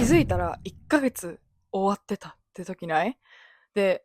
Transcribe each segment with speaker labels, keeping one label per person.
Speaker 1: づいたら1ヶ月終わってたって時ない？で、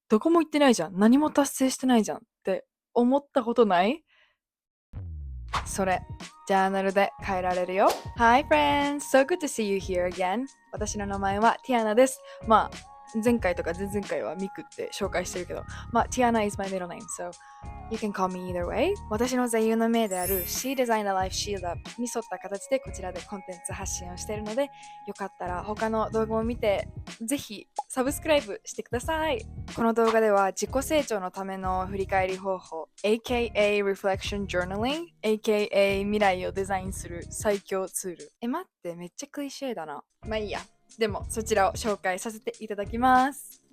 Speaker 1: どこも行ってないじゃん。何も達成してないじゃんって思ったことない？それ、ジャーナルで変えられるよ。Hi friends! So good to see you here again. 私の名前はティアナです。前回とか前々回はミクって紹介してるけど、ティアナ is my middle name, so you can call me either way. 私の座右の銘である She Designed a Life Shield Up に沿った形でこちらでコンテンツ発信をしているので、よかったら他の動画も見て、ぜひサブスクライブしてください。この動画では自己成長のための振り返り方法 aka Reflection Journaling aka 未来をデザインする最強ツール。待って、めっちゃクリシェだな。まあいいや。でもそちらを紹介させていただきます。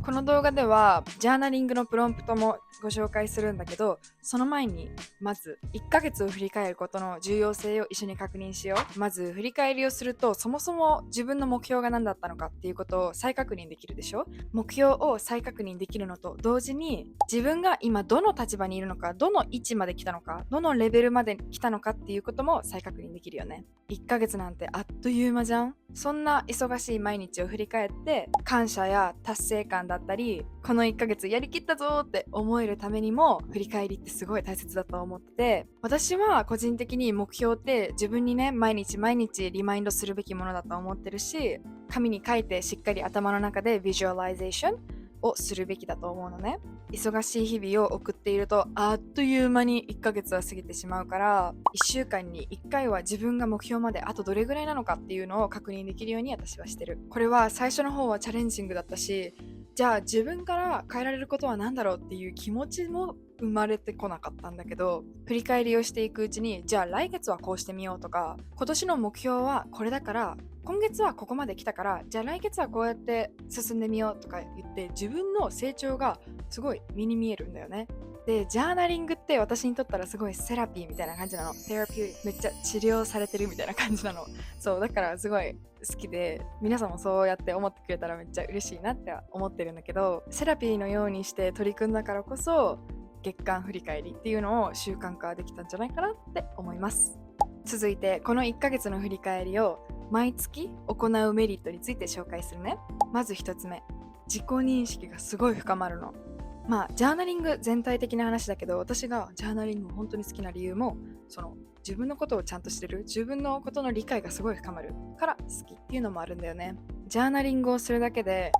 Speaker 1: この動画ではジャーナリングのプロンプトもご紹介するんだけど、その前にまず1ヶ月を振り返ることの重要性を一緒に確認しよう。まず振り返りをすると、そもそも自分の目標が何だったのかっていうことを再確認できるでしょ。目標を再確認できるのと同時に、自分が今どの立場にいるのか、どの位置まで来たのか、どのレベルまで来たのかっていうことも再確認できるよね。1ヶ月なんてあっという間じゃん。そんな忙しい毎日を振り返って感謝や達成感だったり、この1ヶ月やりきったぞって思えるためにも振り返りってすごい大切だと思ってて、私は個人的に目標って自分にね、毎日毎日リマインドするべきものだと思ってるし、紙に書いてしっかり頭の中でビジュアライゼーションをするべきだと思うのね。忙しい日々を送っているとあっという間に1ヶ月は過ぎてしまうから、1週間に1回は自分が目標まであとどれぐらいなのかっていうのを確認できるように私はしてる。これは最初の方はチャレンジングだったし、じゃあ自分から変えられることは何だろうっていう気持ちも生まれてこなかったんだけど、振り返りをしていくうちに、じゃあ来月はこうしてみようとか、今年の目標はこれだから今月はここまで来たから、じゃあ来月はこうやって進んでみようとか言って、自分の成長がすごい身に見えるんだよね。で、ジャーナリングって私にとったらすごいセラピーみたいな感じなの。セラピーめっちゃ治療されてるみたいな感じなの。そうだからすごい好きで、皆さんもそうやって思ってくれたらめっちゃ嬉しいなって思ってるんだけど、セラピーのようにして取り組んだからこそ月間振り返りっていうのを習慣化できたんじゃないかなって思います。続いてこの1ヶ月の振り返りを毎月行うメリットについて紹介するね。まず1つ目、自己認識がすごい深まるの。ジャーナリング全体的な話だけど、私がジャーナリングを本当に好きな理由も、その自分のことをちゃんと知れる、自分のことの理解がすごい深まるから好きっていうのもあるんだよね。ジャーナリングをするだけで、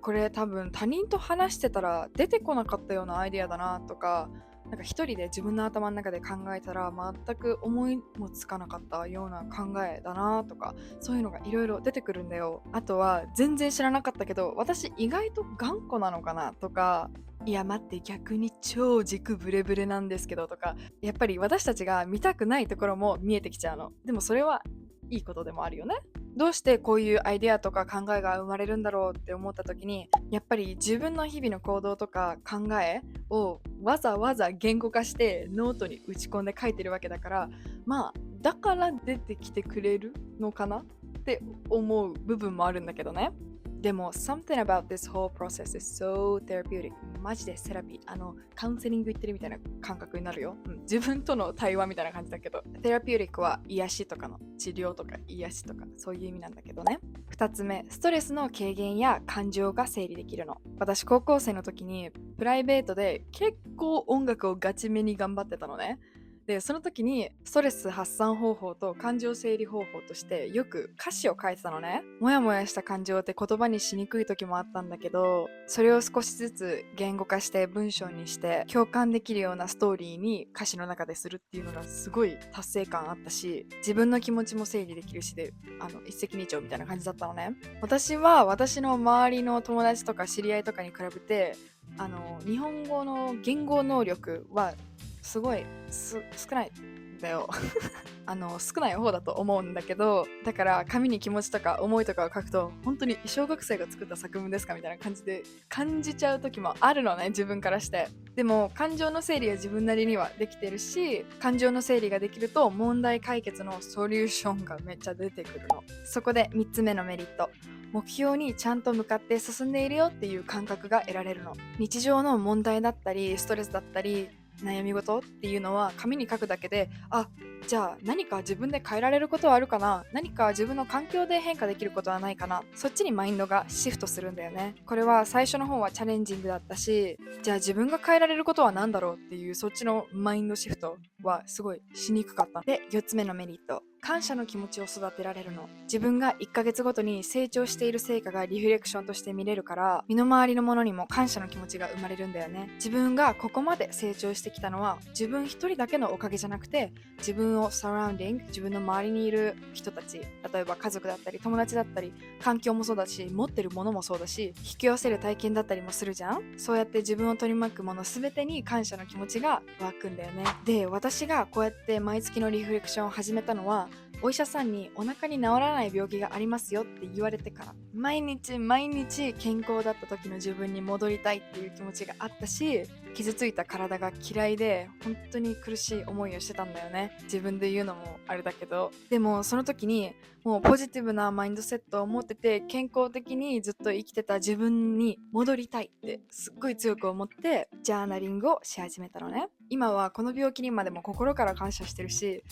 Speaker 1: これ多分他人と話してたら出てこなかったようなアイデアだなとか、なんか一人で自分の頭の中で考えたら全く思いもつかなかったような考えだなとか、そういうのがいろいろ出てくるんだよ。あとは全然知らなかったけど、私意外と頑固なのかなとか、いや待って逆に超軸ブレブレなんですけどとか、やっぱり私たちが見たくないところも見えてきちゃうの。でもそれはいいことでもあるよね。どうしてこういうアイデアとか考えが生まれるんだろうって思った時に、やっぱり自分の日々の行動とか考えをわざわざ言語化してノートに打ち込んで書いてるわけだから、だから出てきてくれるのかなって思う部分もあるんだけどね。でも something about this whole process is so therapeutic。 マジでセラピー、カウンセリング行ってるみたいな感覚になるよ、自分との対話みたいな感じだけど、セラピューティックは癒しとかの治療とか癒しとかそういう意味なんだけどね。2つ目、ストレスの軽減や感情が整理できるの。私高校生の時にプライベートで結構音楽をガチめに頑張ってたのね。で、その時にストレス発散方法と感情整理方法としてよく歌詞を書いてたのね。もやもやした感情って言葉にしにくい時もあったんだけど、それを少しずつ言語化して文章にして共感できるようなストーリーに歌詞の中でするっていうのがすごい達成感あったし、自分の気持ちも整理できるしで、一石二鳥みたいな感じだったのね。私は私の周りの友達とか知り合いとかに比べて、日本語の言語能力はすごい少ないんだよ少ない方だと思うんだけど、だから紙に気持ちとか思いとかを書くと本当に小学生が作った作文ですかみたいな感じで感じちゃう時もあるのね、自分からして。でも感情の整理は自分なりにはできてるし、感情の整理ができると問題解決のソリューションがめっちゃ出てくるの。そこで3つ目のメリット、目標にちゃんと向かって進んでいるよっていう感覚が得られるの。日常の問題だったりストレスだったり悩み事っていうのは紙に書くだけで、じゃあ何か自分で変えられることはあるかな、何か自分の環境で変化できることはないかな、そっちにマインドがシフトするんだよね。これは最初の方はチャレンジングだったし、じゃあ自分が変えられることは何だろうっていうそっちのマインドシフトはすごいしにくかった。で、4つ目のメリット、感謝の気持ちを育てられるの。自分が1ヶ月ごとに成長している成果がリフレクションとして見れるから、身の回りのものにも感謝の気持ちが生まれるんだよね。自分がここまで成長してきたのは自分一人だけのおかげじゃなくて、自分をサラウンディング、自分の周りにいる人たち、例えば家族だったり友達だったり、環境もそうだし、持ってるものもそうだし、引き寄せる体験だったりもするじゃん。そうやって自分を取り巻くもの全てに感謝の気持ちが湧くんだよね。で、私がこうやって毎月のリフレクションを始めたのは、お医者さんにお腹に治らない病気がありますよって言われてから、毎日毎日健康だった時の自分に戻りたいっていう気持ちがあったし、傷ついた体が嫌いで本当に苦しい思いをしてたんだよね。自分で言うのもあれだけど、でもその時にもうポジティブなマインドセットを持ってて、健康的にずっと生きてた自分に戻りたいってすっごい強く思ってジャーナリングをし始めたのね。今はこの病気にまでも心から感謝してるし、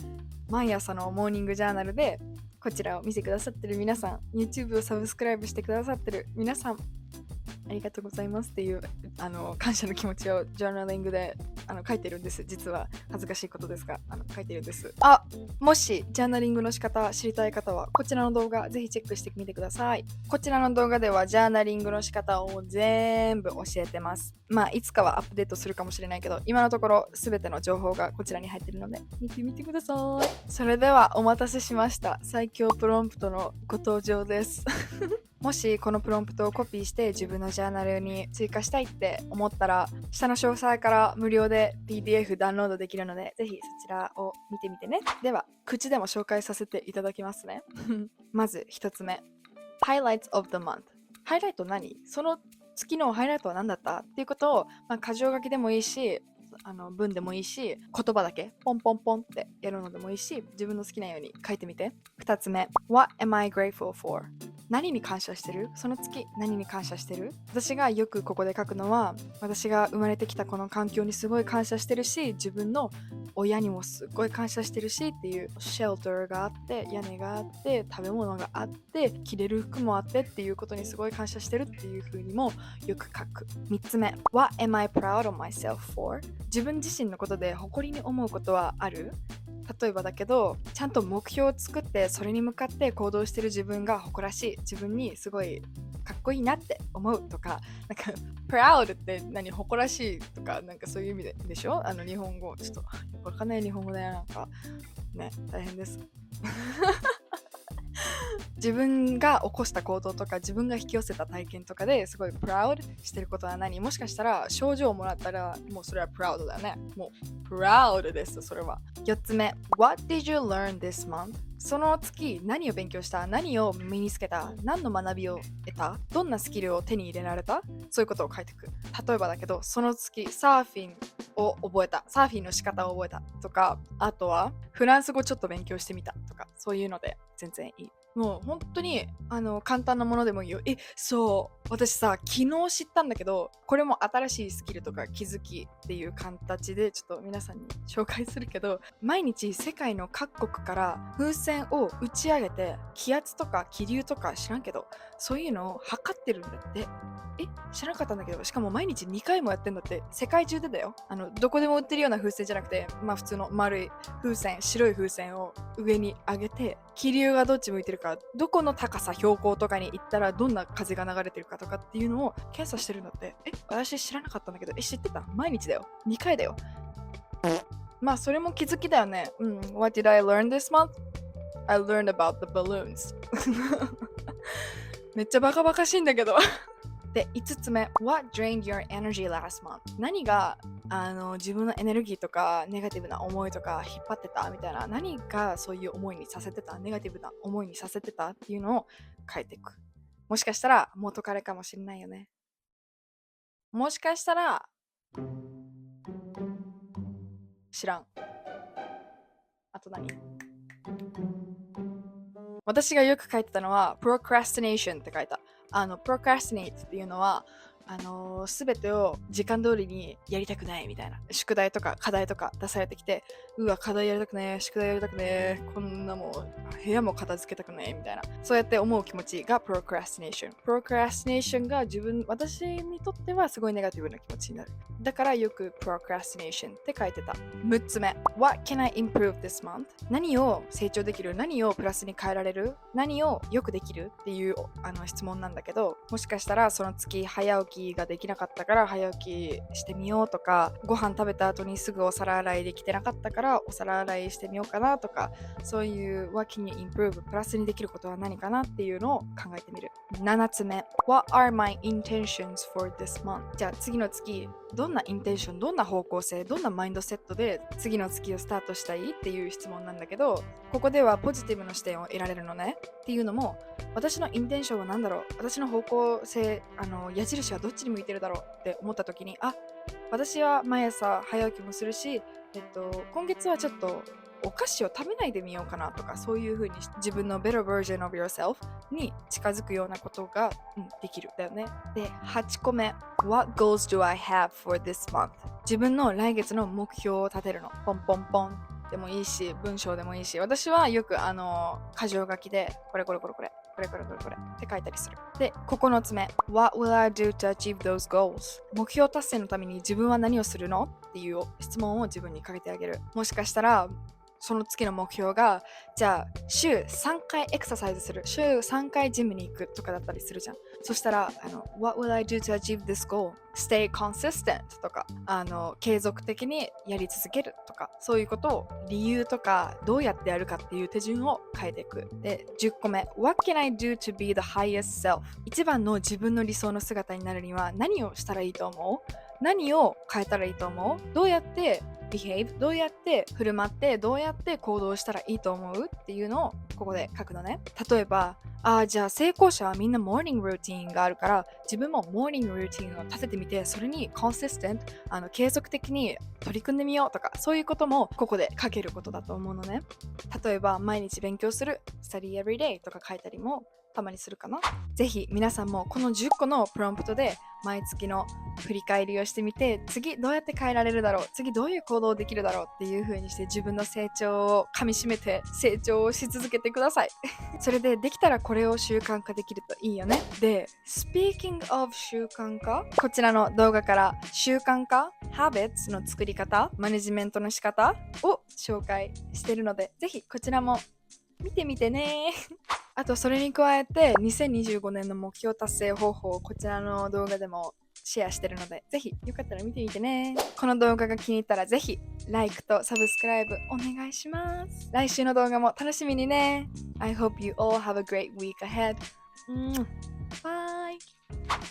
Speaker 1: 毎朝のモーニングジャーナルでこちらを見てくださってる皆さん、 YouTube をサブスクライブしてくださってる皆さん、ありがとうございますっていう感謝の気持ちをジャーナリングで書いてるんです。実は恥ずかしいことですが書いてるんです。もしジャーナリングの仕方知りたい方はこちらの動画ぜひチェックしてみてください。こちらの動画ではジャーナリングの仕方を全部教えてます。いつかはアップデートするかもしれないけど、今のところ全ての情報がこちらに入ってるので見てみてください。それではお待たせしました。最強プロンプトのご登場ですもしこのプロンプトをコピーして自分のジャーナルに追加したいって思ったら、下の詳細から無料で PDF ダウンロードできるので、ぜひそちらを見てみてね。では、口でも紹介させていただきますね。まず1つ目。Highlights of the month。ハイライト何？その月のハイライトは何だったっていうことを、箇条書きでもいいし、文でもいいし、言葉だけポンポンポンってやるのでもいいし、自分の好きなように書いてみて。2つ目。What am I grateful for？何に感謝してる？その月何に感謝してる？私がよくここで書くのは、私が生まれてきたこの環境にすごい感謝してるし、自分の親にもすごい感謝してるしっていう、シェルターがあって、屋根があって、食べ物があって、着れる服もあってっていうことにすごい感謝してるっていう風にもよく書く。3つ目。What am I proud of myself for？ 自分自身のことで誇りに思うことはある？例えばだけど、ちゃんと目標を作ってそれに向かって行動してる自分が誇らしい、自分にすごいかっこいいなって思うとか、proud って誇らしいとか、そういう意味でしょ？日本語ちょっとわかんない日本語で大変です自分が起こした行動とか自分が引き寄せた体験とかですごい proud してることは何？もしかしたら賞状をもらったらもうそれは proud だね。もう proud です。それは。4つ目。 What did you learn this month？ その月何を勉強した？何を身につけた？何の学びを得た？どんなスキルを手に入れられた？そういうことを書いていく。例えばだけど、その月サーフィンを覚えた、サーフィンの仕方を覚えたとか、あとはフランス語ちょっと勉強してみたとか、そういうので全然いい。もう本当に簡単なものでもいいよ。そう私さ、昨日知ったんだけど、これも新しいスキルとか気づきっていう形でちょっと皆さんに紹介するけど、毎日世界の各国から風船を打ち上げて、気圧とか気流とか知らんけど、そういうのを測ってるんだって。知らなかったんだけど、しかも毎日2回もやってんだって。世界中でだよ。どこでも売ってるような風船じゃなくて、普通の丸い風船、白い風船を上に上げて、気流がどっち向いてるか、どこの高さ、標高とかに行ったらどんな風が流れてるかとかっていうのを検査してるんだって。私知らなかったんだけど、知ってた？毎日だよ。2回だよ。それも気づきだよね。What did I learn this month? I learned about the balloons めっちゃバカバカしいんだけどで、5つ目。What drained your energy last month？ 何が自分のエネルギーとかネガティブな思いとか引っ張ってたみたいな、何がそういう思いにさせてた、ネガティブな思いにさせてたっていうのを書いていく。もしかしたら元彼かもしれないよね。もしかしたら知らん。あと何？私がよく書いてたのは procrastination って書いた。procrastinate っていうのは全てを時間通りにやりたくないみたいな。宿題とか課題とか出されてきて、うわ、課題やりたくねえ、宿題やりたくねえ、こんなもう部屋も片付けたくないみたいな。そうやって思う気持ちが procrastination。procrastination が私にとってはすごいネガティブな気持ちになる。だからよく procrastination って書いてた。6つ目。What can I improve this month? 何を成長できる？何をプラスに変えられる？何をよくできる？っていう質問なんだけど、もしかしたらその月早起きができなかったから早起きしてみようとか、ご飯食べた後にすぐお皿洗いできてなかったからお皿洗いしてみようかなとか、そういう What can you improve? プラスにできることは何かなっていうのを考えてみる。7つ目。What are my intentions for this month? じゃあ次の月どんなインテンション、どんな方向性、どんなマインドセットで次の月をスタートしたいっていう質問なんだけど、ここではポジティブな視点を得られるのね。っていうのも、私のインテンションは何だろう、私の方向性、矢印はどっちに向いてるだろうって思った時に、私は毎朝早起きもするし、今月はちょっとお菓子を食べないでみようかなとか、そういう風に自分の better version of yourself に近づくようなことが、できるだよね。で、8個目。What goals do I have for this month? 自分の来月の目標を立てるの。ポンポンポンでもいいし、文章でもいいし、私はよく箇条書きでこれって書いたりする。で、9つ目。What will I do to achieve those goals? 目標達成のために自分は何をするのっていう質問を自分にかけてあげる。もしかしたらその月の目標が、じゃあ週3回エクササイズする、週3回ジムに行くとかだったりするじゃん。そしたらWhat will I do to achieve this goal? Stay consistent とか継続的にやり続けるとか、そういうことを理由とかどうやってやるかっていう手順を変えていく。で、10個目。What can I do to be the highest self? 一番の自分の理想の姿になるには何をしたらいいと思う？何を変えたらいいと思う？どうやってbehave どうやって振る舞ってどうやって行動したらいいと思うっていうのをここで書くのね。例えばじゃあ成功者はみんなモーニングルーティンがあるから自分もモーニングルーティンを立ててみてそれにコンシステント継続的に取り組んでみようとか、そういうこともここで書けることだと思うのね。例えば毎日勉強する study every day とか書いたりもたまにするかな。ぜひ皆さんもこの10個のプロンプトで毎月の振り返りをしてみて、次どうやって変えられるだろう、次どういう行動できるだろうっていう風にして自分の成長をかみしめて成長をし続けてくださいそれでできたらこれを習慣化できるといいよね。で、Speaking of 習慣化、こちらの動画から習慣化 Habits の作り方、マネジメントの仕方を紹介してるので、ぜひこちらも見てみてねあとそれに加えて2025年の目標達成方法をこちらの動画でもシェアしてるので、ぜひよかったら見てみてね。この動画が気に入ったらぜひ Like とサブスクライブお願いします。来週の動画も楽しみにね。I hope you all have a great week ahead. Bye.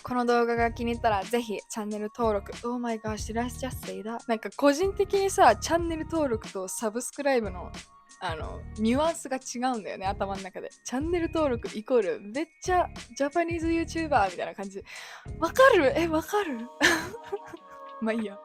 Speaker 1: この動画が気に入ったらぜひチャンネル登録。Oh my gosh, did I just say that? なんか個人的にさ、チャンネル登録とサブスクライブのニュアンスが違うんだよね、頭の中で。チャンネル登録イコールめっちゃジャパニーズ YouTuber みたいな感じ。わかる？わかるまあいいや。